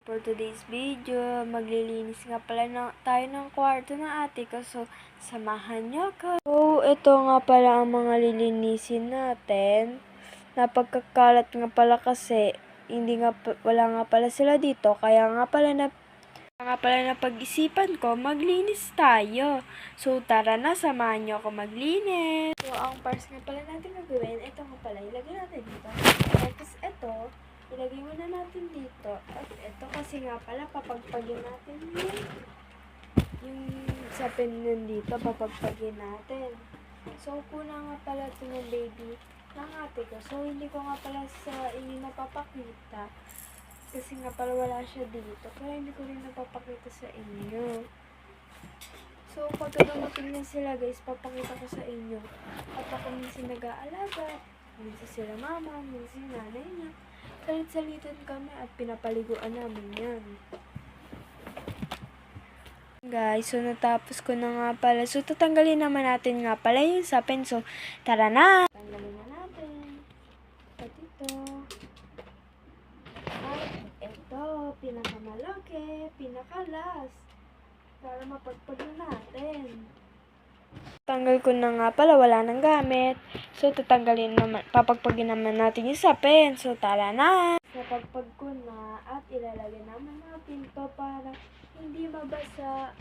For today's video, maglilinis nga pala tayo ng kwarto ng ate ko. So, samahan niyo ako. So, ito nga pala ang mga lilinisin natin. Napagkakalat nga pala kasi wala nga pala sila dito. Kaya nga pala napag-isipan ko, maglinis tayo. So, tara na, samahan niyo ako maglinis. So, ang parts nga pala natin gagawin, ito nga pala, ilagay natin dito. Tapos, ito, ilagay muna natin dito. At ito kasi nga pala, papagpagin natin yung sapin nun dito, papagpagin natin. So, kuna nga pala ito ng baby ng ate ko. So, hindi ko nga pala sa inyo napapakita. Kasi nga pala wala siya dito. Kaya hindi ko rin napapakita sa inyo. So, pagka dumating na sila guys, papakita ko sa inyo. At ako minsan nag-aalaga. Minsan sila mama, minsan nanay niya. Salit-salitan kami at pinapaliguan namin yan. Guys, so natapos ko na nga pala. So, tatanggalin naman natin nga pala yung sapin. So, tara na! Tanggalin na natin. At ito. At ito, pinakamalaki, pinakalas. Para mapagpagin natin. Tanggal ko na nga pala, wala nang gamit. So, papagpagin naman natin yung sapin. So, tara na! Napagpag ko na at ilalagay naman natin to para hindi mabasa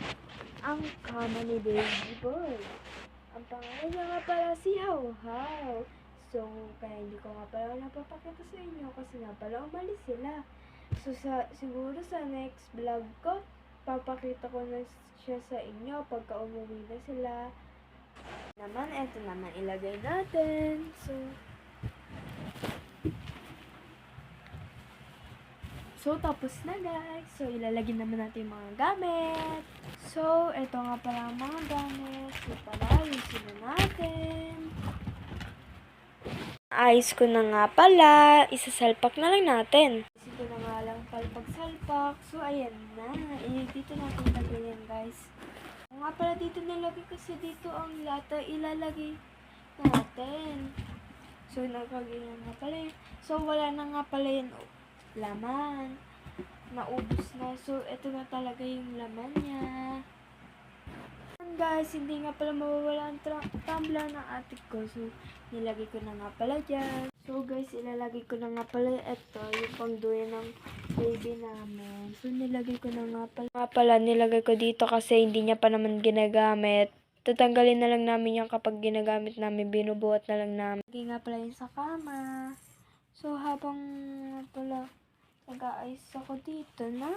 ang kama ni baby boy. Ang pangalan niya nga pala si How How. So, kaya hindi ko nga pala napapakita sa inyo kasi nga pala umalis sila. So, siguro sa next vlog ko, papakita ko na siya sa inyo pagka umuwi na sila. Ito naman ilagay natin. So, tapos na guys. So, ilalagay naman natin yung mga gamit. So, ito nga pala ang mga gamit. So, ayusin na natin. Ayos ko na nga pala. Isasalpak na lang natin. Ayusin ko na nga lang pala pagsalpak. So, ayan na. Dito natin lagay yan guys. Nga pala dito nilagay kasi dito ang lata ilalagay natin. So, nakaganyan nga pala yun. So, wala na nga pala yun laman. Naubos na. So, ito na talaga yung laman niya. And guys, hindi nga pala mawawala ang tumbler ng ate ko. So, nilagay ko na nga pala dyan. So, guys, ilalagay ko na nga pala ito, yung pangduyan ng baby namin. So, nilagay ko na nga pala. Nilagay ko dito kasi hindi niya pa naman ginagamit. Tatanggalin na lang namin yan kapag ginagamit namin. Binubuhat na lang namin. Lagay nga pala yun sa kama. So, habang pala nag-aayos ako dito na.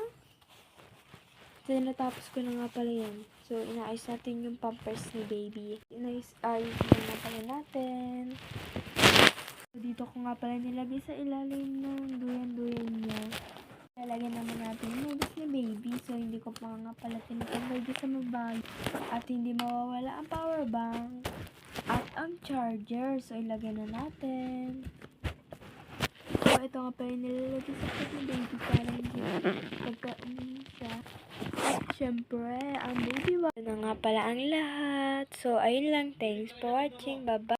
So, natapos ko na nga pala yan. So, inaayos natin yung pampers ni baby. Ayos na nga pala natin. So, dito ko nga pala nilagay sa ilalim ng duyan-duyan niya. Lalagyan naman natin yung noodles ni baby. So, hindi ko pa nga pala tinatanggal dito sa bag. At hindi mawawala ang power bank. At ang charger. So, ilagay na natin. So, ito nga pala nilalagay sa pag ni baby para hindi pagka-umin siya. At syempre, ang baby wipe. Ito na nga pala ang lahat. So, ayun lang. Thanks for watching. Bye-bye.